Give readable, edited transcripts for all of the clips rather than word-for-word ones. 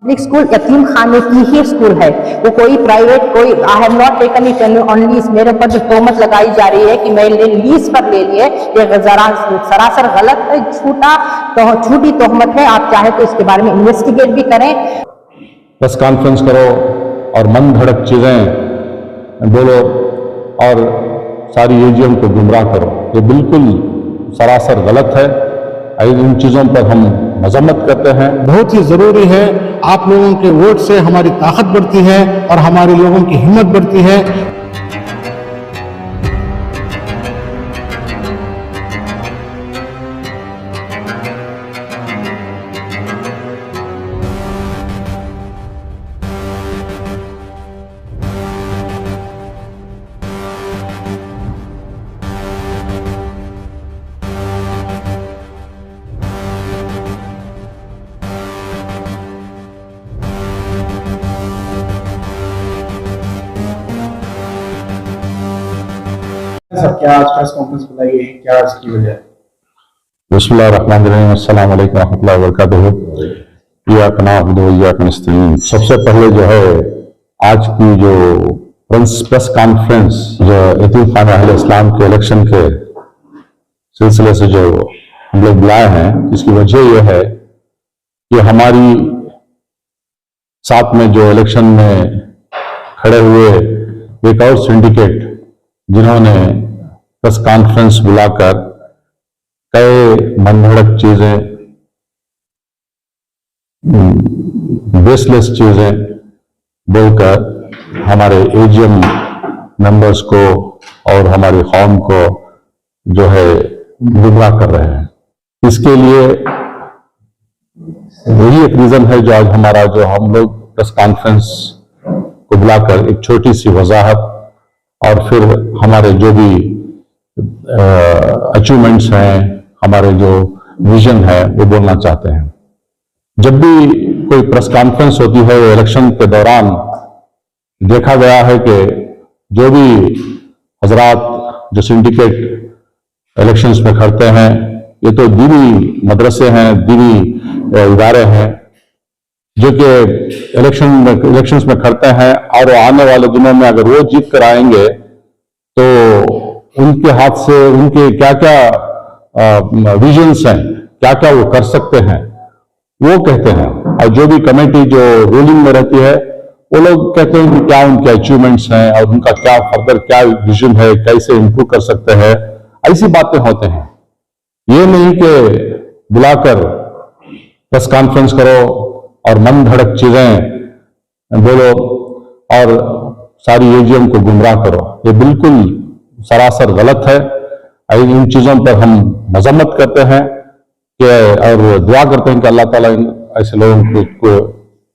Public school यतीम खाने की ही स्कूल है, वो कोई प्राइवेट कोई I have not taken it on lease. मेरे ऊपर जो तोहमत लगाई जा रही है कि मैंने लीज पर ले लिए, ये सरासर गलत है, झूठी तोहमत है। आप चाहे तो इसके बारे में इन्वेस्टिगेट भी करें। प्रेस कॉन्फ्रेंस करो और मन भड़क चीजें बोलो और सारी एजीएम को गुमराह करो, ये बिल्कुल सरासर गलत है। इन चीजों पर हम मजम्मत करते हैं। बहुत ही जरूरी है, आप लोगों के वोट से हमारी ताकत बढ़ती है और हमारे लोगों की हिम्मत बढ़ती है। सर, क्या आज प्रेस कॉन्फ्रेंस बुलाई है, क्या इसकी वजह है? बिस्मिल्लाहिर्रहमानिर्रहीम, अस्सलाम वालेकुम रहमतुल्लाहि व बरकातुहू। इय्याका नअबुदु व इय्याका नस्तईन। सबसे पहले जो है आज की जो प्रेस कॉन्फ्रेंस जो यतीम खाना अहले इस्लाम के इलेक्शन के सिलसिले से जो हम लोग बुलाए हैं, इसकी वजह यह है कि हमारी साथ में जो इलेक्शन में खड़े हुए एक और सिंडिकेट जिन्होंने प्रेस कॉन्फ्रेंस बुलाकर कई मनगढ़ंत चीजें, बेसलेस चीजें बोलकर हमारे एजीएम मेंबर्स को और हमारी कौम को जो है गुमराह कर रहे हैं। इसके लिए यही एक रीजन है जो आज हमारा जो हम लोग प्रेस कॉन्फ्रेंस को बुलाकर एक छोटी सी वजाहत और फिर हमारे जो भी अचीवमेंट्स हैं, हमारे जो विजन है वो बोलना चाहते हैं। जब भी कोई प्रेस कॉन्फ्रेंस होती है वो इलेक्शन के दौरान देखा गया है कि जो भी हजरात जो सिंडिकेट इलेक्शंस में खड़ते हैं, ये तो दीनी मदरसे हैं, दीनी इदारे हैं जो कि इलेक्शंस में खड़ते हैं और आने वाले दिनों में अगर वो जीत कर आएंगे तो उनके हाथ से उनके क्या क्या विजन्स हैं, क्या क्या वो कर सकते हैं, वो कहते हैं। और जो भी कमेटी जो रूलिंग में रहती है वो लोग कहते हैं कि क्या उनके अचीवमेंट्स हैं और उनका क्या फर्दर क्या विजन है, कैसे इंप्रूव कर सकते हैं, ऐसी बातें होते हैं। ये नहीं कि बुलाकर प्रेस कॉन्फ्रेंस करो और मन भड़क चीजें बोलो और सारी एजीएम को गुमराह करो, ये बिल्कुल सरासर गलत है। इन चीजों पर हम मजम्मत करते हैं कि और दुआ करते हैं कि अल्लाह ताला ऐसे लोगों को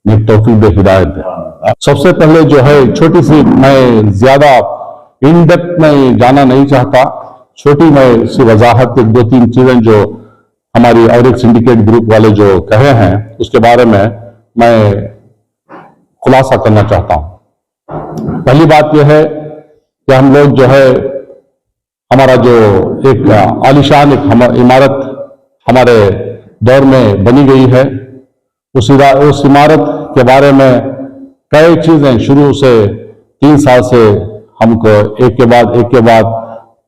नेक तौफीक दे, हिदायत दे। सबसे पहले जो है छोटी सी, मैं ज्यादा इन डेप्थ में जाना नहीं चाहता, छोटी मैं सी वजाहत दो तीन चीजें जो हमारी और एक सिंडिकेट ग्रुप वाले जो कहे हैं उसके बारे में मैं खुलासा करना चाहता हूं। पहली बात यह है कि हम लोग जो है हमारा जो एक आलीशान एक इमारत हमारे दौर में बनी गई है, उस इमारत के बारे में कई चीजें शुरू से 3 साल से हमको एक के बाद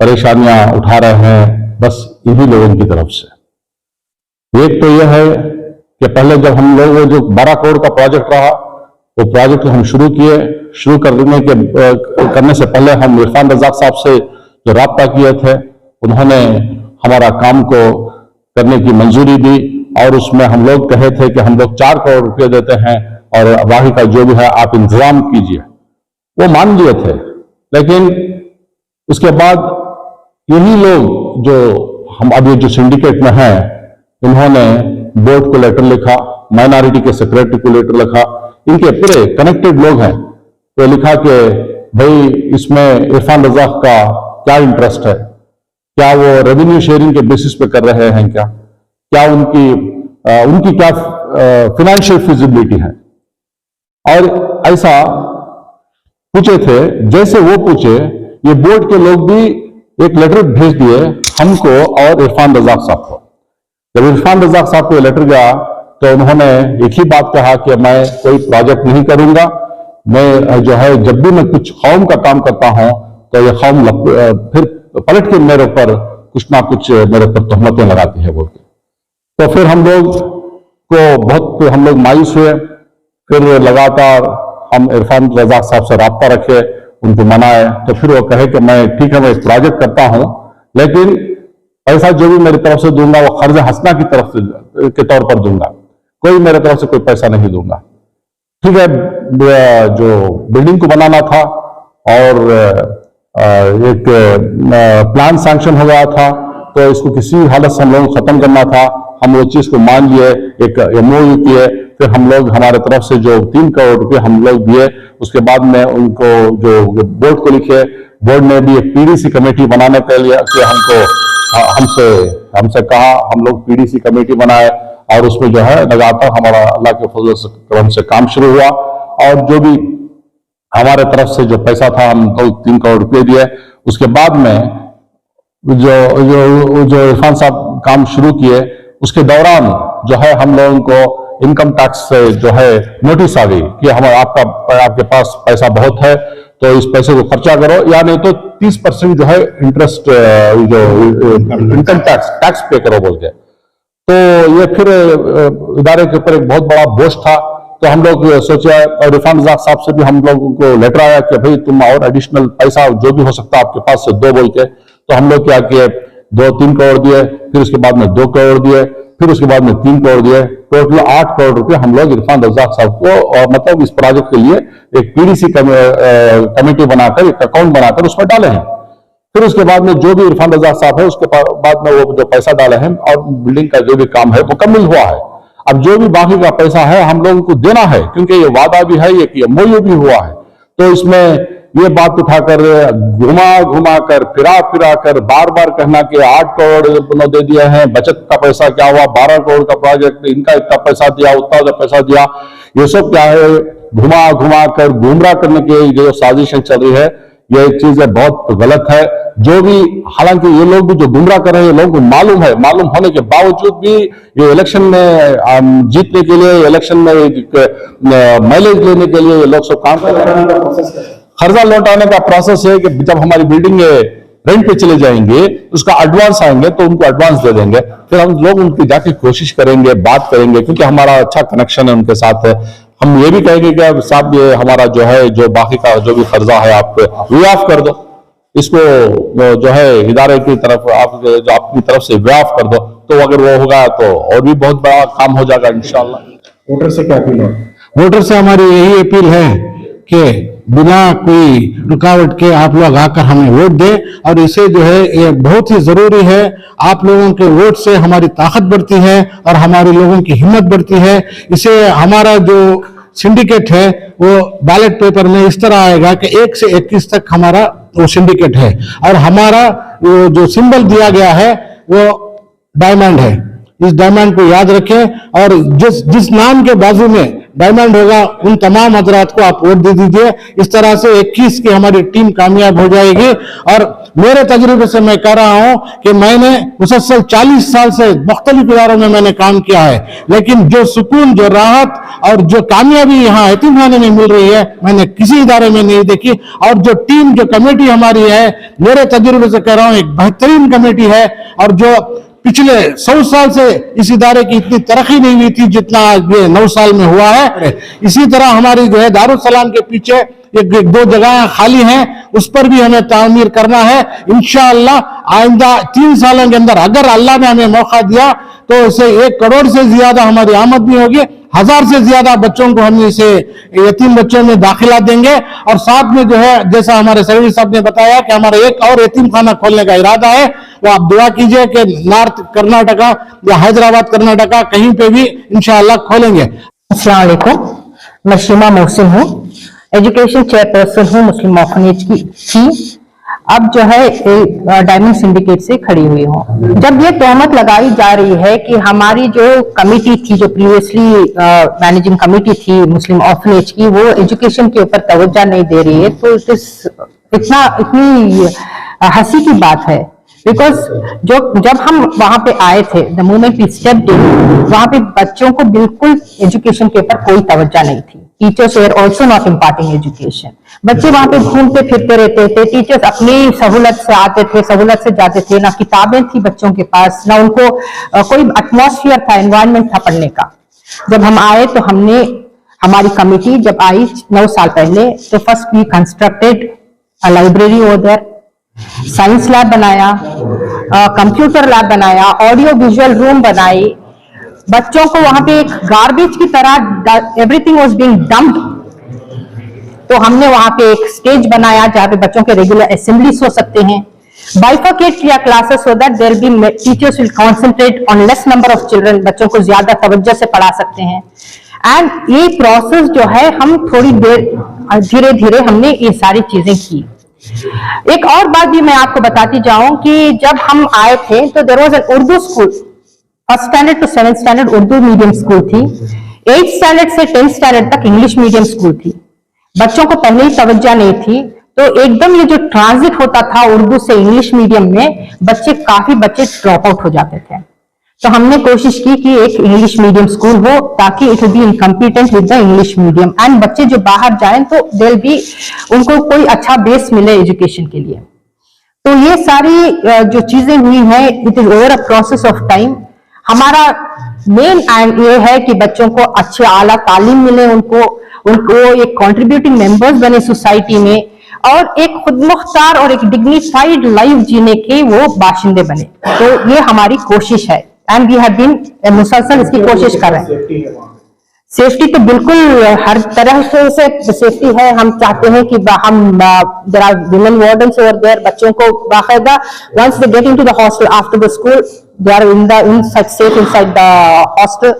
परेशानियां उठा रहे हैं, बस इन्हीं लोगों की तरफ से। एक तो यह है कि पहले जब हम लोग वो जो 12 करोड़ का प्रोजेक्ट रहा, वो प्रोजेक्ट हम शुरू करने से पहले हम इरफान रजाक साहब से जो राब्ता किए थे, उन्होंने हमारा काम को करने की मंजूरी दी और उसमें हम लोग कहे थे कि हम लोग 4 करोड़ रुपये देते हैं और बाकी का जो भी है आप इंतजाम कीजिए। वो मान लिए थे, लेकिन उसके बाद यही लोग जो हम अभी जो सिंडिकेट में हैं, इन्होंने बोर्ड को लेटर लिखा, माइनॉरिटी के सेक्रेटरी को लेटर लिखा, इनके पूरे कनेक्टेड लोग हैं, तो लिखा कि भाई इसमें इरफान रजाक का क्या इंटरेस्ट है, क्या वो रेवेन्यू शेयरिंग के बेसिस पे कर रहे हैं, क्या उनकी क्या फिनेंशियल फिजिबिलिटी है। और ऐसा पूछे थे, जैसे वो पूछे ये बोर्ड के लोग भी एक लेटर भेज दिए हमको और इरफान रजाक साहब को। जब इरफान रजाक साहब को लेटर गया तो उन्होंने एक ही बात कहा कि मैं कोई प्रोजेक्ट नहीं करूंगा, मैं जो है जब भी मैं कुछ कौम का काम करता हूं तो ये कौम फिर पलट के मेरे ऊपर कुछ ना कुछ मेरे ऊपर तोहमतें लगाती है बोल के। तो फिर हम लोग मायूस हुए। फिर लगातार हम इरफान रजाक साहब से राब्ता रखे, उनको मनाए, तो फिर वो कहे कि मैं ठीक है, मैं एक प्रोजेक्ट करता हूं, लेकिन पैसा जो भी मेरी तरफ से दूंगा वो कर्ज हसना की तरफ से के तौर पर दूंगा, कोई मेरे तरफ से कोई पैसा नहीं दूंगा। ठीक है, जो बिल्डिंग को बनाना था और एक प्लान सैंक्शन हो गया था, तो इसको किसी हालत से हम लोग खत्म करना था। हम वो चीज को मान लिए, एक MOU किए, फिर हम लोग हमारे तरफ से जो 3 करोड़ रुपए हम लोग दिए, उसके बाद में उनको जो बोर्ड को लिखे, बोर्ड ने भी एक PDC कमेटी बनाने के लिए कि हमसे कहा, हम लोग PDC कमेटी बनाए और उसमें जो है लगातार हमारा अल्लाह के फजल से करम से काम शुरू हुआ। और जो भी हमारे तरफ से जो पैसा था हम तो 3 करोड़ रुपए दिए। उसके बाद में जो इरफान साहब काम शुरू किए, उसके दौरान जो है हम लोगों को इनकम टैक्स से जो है नोटिस आ गई कि आपके पास पैसा बहुत है, तो इस पैसे को खर्चा करो, या नहीं तो 30% जो है इंटरेस्ट जो इनकम टैक्स पे करो बोल के। तो ये फिर इदारे के ऊपर एक बहुत बड़ा बोझ था। तो हम लोग सोचा, और इरफान रजाक साहब से भी हम लोगों को लेटर आया कि भाई तुम और एडिशनल पैसा जो भी हो सकता है आपके पास से दो बोल के। तो हम लोग क्या किए, 2-3 करोड़ दिए, फिर उसके बाद में 2 करोड़ दिए, फिर उसके बाद में 3 करोड़ दिए, टोटल 8 करोड़ रुपए हम लोग इरफान रजाक साहब को, और मतलब इस प्रोजेक्ट के लिए एक PDC कमेटी बनाकर, एक अकाउंट बनाकर उसमें डाले हैं। फिर उसके बाद में जो भी इरफान रजाक साहब है, उसके बाद में वो जो पैसा डाले हैं और बिल्डिंग का जो भी काम है मुकम्मल हुआ है। अब जो भी बाकी का पैसा है हम लोगों को देना है, क्योंकि ये वादा भी है, ये MOU भी हुआ है। तो इसमें ये बात उठाकर घुमा कर फिरा कर बार बार कहना कि 8 करोड़ दे दिए हैं, बचत का पैसा क्या हुआ, 12 करोड़ का प्रोजेक्ट, इनका इतना पैसा दिया, उतना पैसा दिया, ये सब क्या है, घुमा कर गुमराह करने की जो साजिशें चल रही है, ये चीजें बहुत गलत है। जो भी, हालांकि ये लोग भी जो गुमराह कर रहे हैं, लोगों को मालूम है, मालूम होने के बावजूद भी ये इलेक्शन में जीतने के लिए, इलेक्शन में माइलेज लेने के लिए ये लोग सब काम कर रहे हैं। कर्जा लौटाने का प्रोसेस है कि जब हमारी बिल्डिंग रेंट पे चले जाएंगे, उसका एडवांस आएंगे तो उनको एडवांस दे देंगे, फिर हम लोग उनकी जाके कोशिश करेंगे, बात करेंगे, क्योंकि हमारा अच्छा कनेक्शन है उनके साथ है। हम ये भी कहेंगे कि साहब ये हमारा जो है, जो बाकी का जो भी कर्जा है आप वियाफ कर दो, इसको जो है इदारे की तरफ जो आपकी तरफ से वियाफ कर दो, तो अगर वो होगा तो और भी बहुत बड़ा काम हो जाएगा इंशाल्लाह। वोटर से क्या अपील है? वोटर से हमारी यही अपील है कि बिना कोई रुकावट के आप लोग आकर हमें वोट दें, और इसे जो है ये बहुत ही जरूरी है। आप लोगों के वोट से हमारी ताकत बढ़ती है और हमारे लोगों की हिम्मत बढ़ती है। इसे हमारा जो सिंडिकेट है वो बैलेट पेपर में इस तरह आएगा कि 1 से 21 तक हमारा वो सिंडिकेट है, और हमारा जो सिंबल दिया गया है वो डायमंड है। इस डायमंड को याद रखें, और जिस नाम के बाजू में डायमंड होगा उन तमाम हजरात को आप वोट दे दीजिए। इस तरह से 21 की हमारी टीम कामयाब हो जाएगी। और मेरे तजुर्बे से मैं कह रहा हूं कि मैंने मुसलसल 40 साल से मुख्तलिफ इदारों में मैंने काम किया है, लेकिन जो सुकून, जो राहत और जो कामयाबी यहाँ यतीमखाने में मिल रही है, मैंने किसी इदारे में नहीं देखी। और जो टीम, जो कमेटी हमारी है, मेरे तजुर्बे से कह रहा हूं एक बेहतरीन कमेटी है, और जो पिछले 100 साल से इस इदारे की इतनी तरक्की नहीं हुई थी जितना ये 9 साल में हुआ है। इसी तरह हमारी जो है दारुसलाम के पीछे एक 2 जगह खाली हैं, उस पर भी हमें तामीर करना है। इंशाअल्लाह आइंदा 3 सालों के अंदर अगर अल्लाह ने हमें मौका दिया तो इसे 1 करोड़ से ज्यादा हमारी आमदनी होगी। 1000 से ज्यादा बच्चों को हम इसे यतीम बच्चों में दाखिला देंगे, और साथ में जो है, जैसा हमारे सर्विस साहब ने बताया कि हमारा एक और यतीम खाना खोलने का इरादा है। वो आप दुआ कीजिए कि नॉर्थ कर्नाटका या हैदराबाद कर्नाटका कहीं पे भी इंशाअल्लाह खोलेंगे। अस्सलाम वालेकुम, मैं शीमा मोहसिन हूँ, एजुकेशन चेयरपर्सन हूँ मुस्लिम ऑर्फनेज की। अब जो है डायमंड सिंडिकेट से खड़ी हुई हूँ। जब ये तहमत लगाई जा रही है कि हमारी जो कमेटी थी, जो प्रीवियसली मैनेजिंग कमेटी थी मुस्लिम ऑर्फनेज की, वो एजुकेशन के ऊपर तवज्जो नहीं दे रही है, तो इतनी हंसी की बात है बिकॉज जब हम वहां पे आए थे, the moment we stepped in, वहां पे बच्चों को बिल्कुल एजुकेशन के ऊपर कोई तवज्जो नहीं थी। Teachers were also not imparting education. बच्चे वहां पे घूमते फिरते रहते थे, टीचर्स अपनी सहूलत से आते थे, सहूलत से जाते थे, ना किताबें थी बच्चों के पास, ना उनको कोई एटमॉस्फेयर था, एनवायरनमेंट था पढ़ने का। जब हम आए तो हमारी कमिटी जब आई 9 साल पहले, तो first we constructed a library over there, science lab बनाया, कंप्यूटर लैब बनाया, ऑडियो विजुअल रूम बनाई। बच्चों को वहां पे एक गार्बेज की तरह एवरीथिंग वाज बीइंग डंप्ड, तो हमने वहां पे एक स्टेज बनाया जहां पे बच्चों के रेगुलर असेंबलीज हो सकते हैं। बाइफरकेट किया classes so that there be teachers will concentrate on less number of children, बच्चों को ज्यादा तवज्जो से पढ़ा सकते हैं। एंड ये प्रोसेस जो है हम थोड़ी देर धीरे धीरे हमने ये सारी चीजें की। एक और बात भी मैं आपको बताती जाऊं कि जब हम आए थे तो there was an Urdu school, first standard to 7th standard Urdu medium school थी, 8th स्टैंडर्ड से 10th स्टैंडर्ड तक इंग्लिश मीडियम स्कूल थी। बच्चों को पहले ही तवज्जो नहीं थी, तो एकदम ये जो ट्रांजिट होता था उर्दू से इंग्लिश मीडियम में, काफी बच्चे ड्रॉप आउट हो जाते थे। तो हमने कोशिश की कि एक इंग्लिश मीडियम स्कूल हो ताकि it will be in competent with the English medium, and बच्चे जो बाहर जाएं तो देल भी उनको कोई अच्छा बेस मिले एजुकेशन के लिए। तो ये सारी जो चीजें हुई हैं, it is over a process of time. हमारा मेन एंड ये है कि बच्चों को अच्छे आला तालीम मिले, उनको एक कंट्रीब्यूटिंग मेंबर्स बने सोसाइटी में, और एक खुदमुख्तार और एक डिग्निफाइड लाइफ जीने के वो बाशिंदे बने। तो ये हमारी कोशिश है, एंड वी हैव बीन मुसलसल इसकी कोशिश कर रहे हैं। सेफ्टी तो बिल्कुल हर तरह से सेफ्टी है। हम चाहते हैं कि हम there are women wardens over there, बच्चों को बाकायदा once they get into the hostel after the school they are in safe inside the hostel.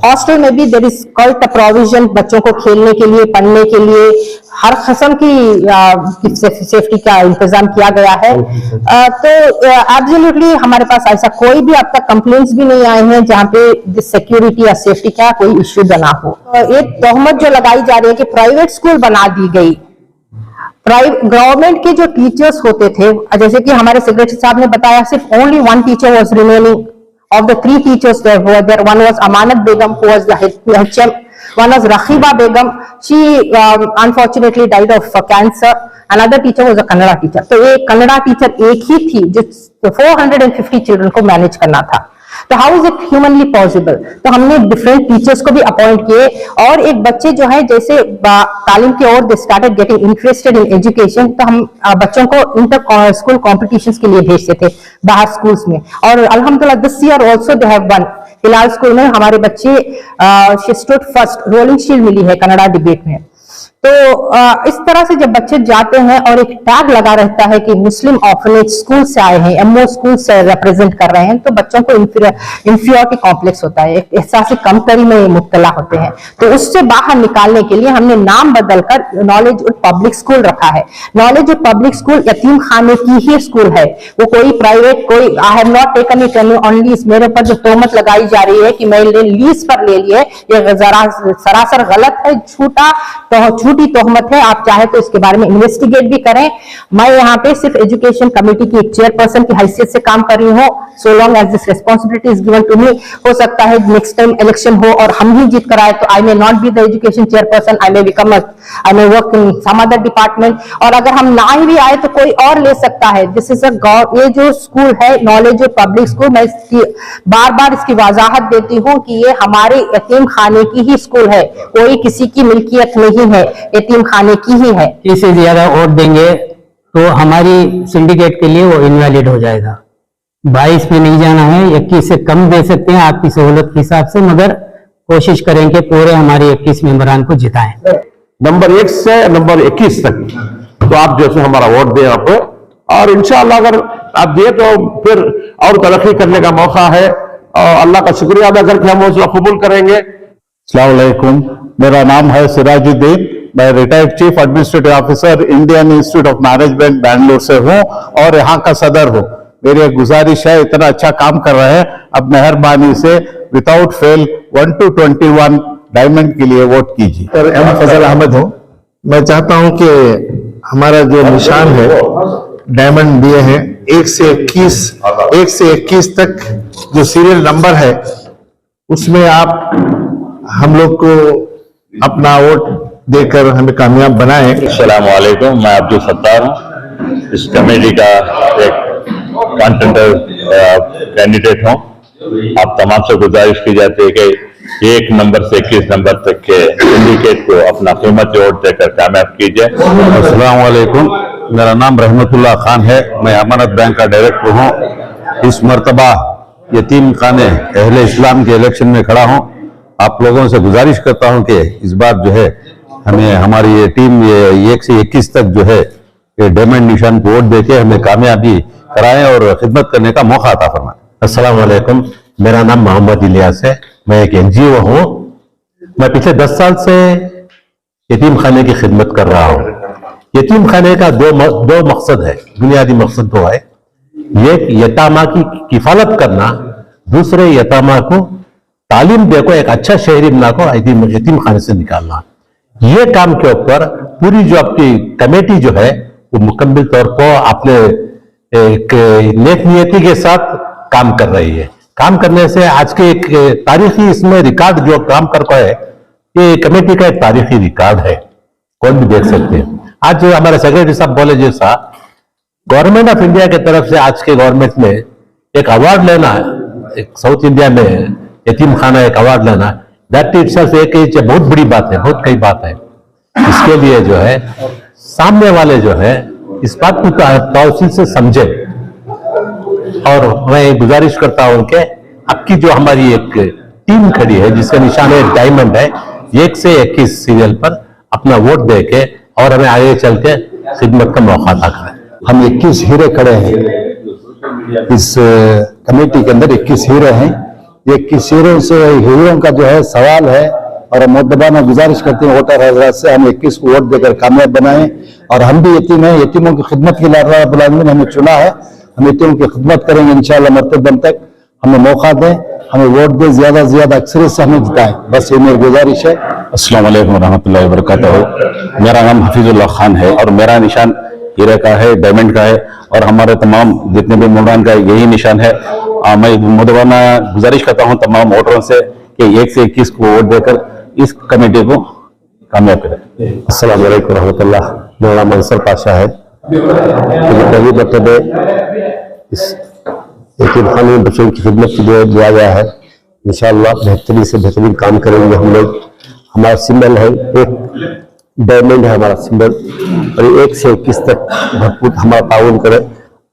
Hostel में भी there is quite a provision बच्चों को खेलने के लिए, पढ़ने के लिए, हर किस्म की सेफ्टी का इंतजाम किया गया है। तो एब्सोल्युटली हमारे पास ऐसा कोई भी अब तक कंप्लेंट्स भी नहीं आए हैं जहां पे सिक्योरिटी या सेफ्टी का कोई इश्यू बना हो। एक तोहमत जो लगाई जा रही है कि प्राइवेट स्कूल बना दी गई, गवर्नमेंट के जो टीचर्स होते थे, जैसे कि हमारे सेक्रेटरी साहब ने बताया, सिर्फ only 1 teacher was remaining of the 3 teachers there were there. One was Amanat Begum, who was the HM. One was Rakhiba Begum. She unfortunately died of cancer. Another teacher was a Kannada teacher. तो ये Kannada teacher एक ही थी जो 450 children को manage करना था। तो how is it humanly possible? तो हमने डिफरेंट टीचर्स को भी अपॉइंट किए, और एक बच्चे जो है जैसे तालीम की ओर they started getting interested in education, तो हम बच्चों को इंटर स्कूल कॉम्पिटिशंस के लिए भेजते थे बाहर स्कूल्स में, और अल्हम्दुलिल्लाह this year also they have won. Hilal school में हमारे बच्चे she stood first, rolling shield मिली है कन्नड़ा डिबेट में। तो इस तरह से जब बच्चे जाते हैं और एक टैग लगा रहता है कि मुस्लिम ऑर्फनेज स्कूल से आए हैं, एमओ स्कूल से रिप्रेजेंट कर रहे हैं, तो बच्चों को इंफीरियरिटी कॉम्प्लेक्स होता है, एक एहसास कमतरी में मुब्तला होते हैं। तो उससे बाहर निकालने के लिए हमने नाम बदलकर नॉलेज पब्लिक स्कूल रखा है। नॉलेज पब्लिक स्कूल यतीम खाने की ही स्कूल है, वो कोई प्राइवेट, कोई I have not taken it on lease. मेरे पर जो तोहमत लगाई जा रही है कि मैंने लीज पर ले लिए, ये सरासर गलत है, झूठी तोहमत है। आप चाहे तो इसके बारे में इन्वेस्टिगेट भी करें। मैं यहाँ पे सिर्फ एजुकेशन कमेटी की एक चेयरपर्सन की हैसियत से काम कर रही हूँ। So long as this responsibility is given to me, हो सकता है नेक्स्ट टाइम इलेक्शन हो और हम ही जीत कर आए तो I may not be the education chairperson, I may work in some other department, और अगर हम ना ही भी आए तो कोई और ले सकता है। दिस इज ये जो स्कूल है नॉलेज पब्लिक स्कूल, मैं बार बार इसकी वजाहत देती हूँ कि ये हमारे यतीम खाने की ही स्कूल है, कोई किसी की मिल्कियत नहीं है, यतीम खाने की ही है। इससे ज्यादा वोट देंगे तो हमारी सिंडिकेट के लिए वो इनवैलिड हो जाएगा। 22 में नहीं जाना है, 21 से कम दे सकते हैं आपकी सहूलत के हिसाब से, मगर कोशिश करेंगे पूरे हमारे 21 मेंबरान को जिताएं। नंबर 1 से नंबर 21 तक तो आप जैसे हमारा वोट दें आप, और इंशाअल्लाह अगर आप दिए तो फिर और तरक्की करने का मौका है, और अल्लाह का शुक्रिया अदा करके हम उसको कबूल करेंगे। अस्सलाम वालेकुम, मेरा नाम है सिराजुद्दीन, मैं retired chief administrative officer Indian institute of management Bangalore से हूं और यहाँ का सदर हूं। मेरी एक गुजारिश है, इतना अच्छा काम कर रहे हैं, अब मेहरबानी से विदाउट फेल 1 to 21 डायमंड के लिए वोट कीजिए। सर एम फजल अहमद हूँ। मैं चाहता हूँ कि हमारा जो निशान है डायमंड दिए हैं 1 से 21 तक जो सीरियल नंबर है उसमें आप हम लोग को अपना वोट देकर हमें कामयाब बनाएं। अस्सलाम वालेकुम, मैं अब्दुल सत्तार हूँ। इस कमेटी का एक कंटेंडर कैंडिडेट हूँ। आप तमाम से गुजारिश की जाती है कि 1 नंबर से 21 नंबर तक के सिंडिकेट को अपना कीमती वोट देकर कामयाब कीजिए। अस्सलाम वालेकुम, मेरा नाम रहमतुल्लाह खान है। मैं अमानत बैंक का डायरेक्टर हूँ। इस मर्तबा यतीम खाने अहले इस्लाम के इलेक्शन में खड़ा हूँ। आप लोगों से गुजारिश करता हूँ कि इस बार जो है हमें हमारी ये टीम 1 से 21 तक जो है ये डायमंड निशान को वोट देके हमें कामयाबी कराएं और खिदमत करने का मौका अता फरमाएं। अस्सलाम वालेकुम, मेरा नाम मोहम्मद इलियास है। मैं एक NGO हूँ। मैं पिछले 10 साल से यतीम खाने की खिदमत कर रहा हूँ। यतीम खाने का दो मकसद है, बुनियादी मकसद 2 है। एक यतामा की किफालत करना, दूसरे यतामा को तालीम देकर एक अच्छा शहरी बना को यतीम खाने से निकालना। ये काम के ऊपर पूरी जो आपकी कमेटी जो है वो मुकम्मल तौर पर अपने एक नेक नियति के साथ काम कर रही है। काम करने से आज के एक तारीखी इसमें रिकॉर्ड जो काम कर पाए, ये कमेटी का एक तारीखी रिकॉर्ड है, कौन भी देख सकते हैं। आज जो हमारे सेक्रेटरी साहब बोले जैसा गवर्नमेंट ऑफ इंडिया की तरफ से आज के गवर्नमेंट में एक अवार्ड लेना, एक साउथ इंडिया में यतीम खाना एक अवार्ड लेना, दैट इटसेल्फ एक बहुत बड़ी बात है, बहुत कई बात है। इसके लिए जो है सामने वाले जो है इस बात को तौसील से समझे। और मैं गुजारिश करता हूं कि आपकी जो हमारी एक टीम खड़ी है जिसका निशान एक डायमंड है, 1 से 21 सीरियल पर अपना वोट दे के और हमें आगे चल के खिदमत का मौका अता करें। हम 21 हीरे खड़े हैं इस कमेटी के अंदर, 21 हीरे हैं। ये 21 हीरों का जो है सवाल है और मुद्दबाना गुजारिश करते हैं वोटर हजरात से हम 21 को वोट देकर कामयाब बनाएं। और हम भी यतीम हैं, यतीमों की खिदमत के लिए अल्लाह रब्बुल आलमीन ने हमें चुना है। हम यतीमों की खिदमत करेंगे इंशाअल्लाह मरते दम तक। हमें मौका दें, हमें वोट दें, ज्यादा से ज्यादा अक्सरियत से हमें जिताएं, बस ये मेरी गुजारिश है। अस्सलाम वालेकुम रहमतुल्लाहि व बरकातहू। मेरा नाम हफीजुल्लाह खान है और मेरा निशान हीरे का है, डायमंड का है और हमारे तमाम जितने भी मुल्लान का यही निशान है। मैं मुद्दबाना गुजारिश करता हूँ तमाम वोटरों से कि 1 से 21 को वोट देकर इस कमेटी को कामयाब करें। अस्सलाम वालेकुम रहमतुल्लाह। मेरा नाम अंसर पाशा है। पहली मरतबे इस यतीम खाने में बच्चों की खिदमत के लिए दिया गया है। इंशाअल्लाह बेहतरीन से बेहतरीन काम करेंगे हम लोग। हमारा सिंबल है एक डायमंड है हमारा सिंबल और 1 से 21 तक भरपूर हमारा ताउन करें।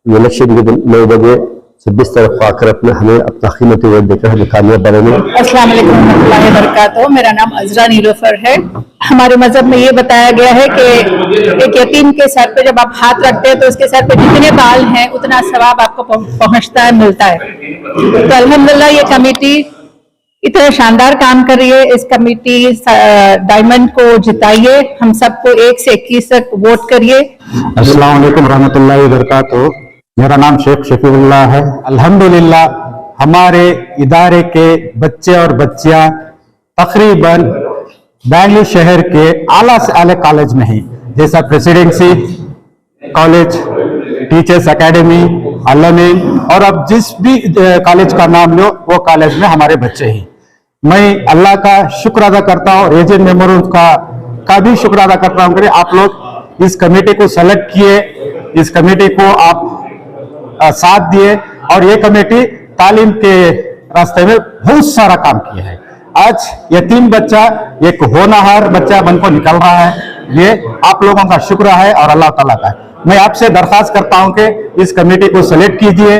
इलेक्शन के दिन 9 बजे 26 तारीख को आकर हमें अपना कीमती वोट देकर हमें कामयाब बनाएंगे। अस्सलाम वालेकुम रहमतुल्लाहि व बरकातहू। मेरा नाम अजरा नीलोफर है। हमारे मजहब में ये बताया गया है कि एक यतीम के सर पे जब आप हाथ रखते हैं तो उसके सर पे जितने बाल हैं उतना सवाब आपको पहुंचता है, मिलता है। तो अल्हम्दुलिल्लाह ये कमेटी इतना शानदार काम कर रही है। इस कमेटी डायमंड को जिताइए, हम सबको 1 से 21 तक वोट करिए। अस्सलाम वालेकुम रहमतुल्लाहि व बरकातहू। मेरा नाम शेख शफीउल्लाह है। अल्हम्दुलिल्लाह हमारे इदारे के बच्चे और बच्चियां तकरीबन बैंगलोर शहर के आला से आला कॉलेज में हैं, जैसा presidency college, teachers academy, Al-Ameen और अब जिस भी कॉलेज का नाम लो वो कॉलेज में हमारे बच्चे हैं। मैं अल्लाह का शुक्र अदा करता हूँ, रेजिडेंट मेंबरों का भी शुक्र अदा करता हूँ कि आप लोग इस कमेटी को सेलेक्ट किए, इस कमेटी को आप साथ दिए और ये कमेटी तालीम के रास्ते में बहुत सारा काम किया है। आज यतीम बच्चा एक होनहार बच्चा बनकर निकल रहा है, ये आप लोगों का शुक्र है और अल्लाह ताला का है। मैं आपसे दरख्वास्त करता हूं कि इस कमेटी को सेलेक्ट कीजिए।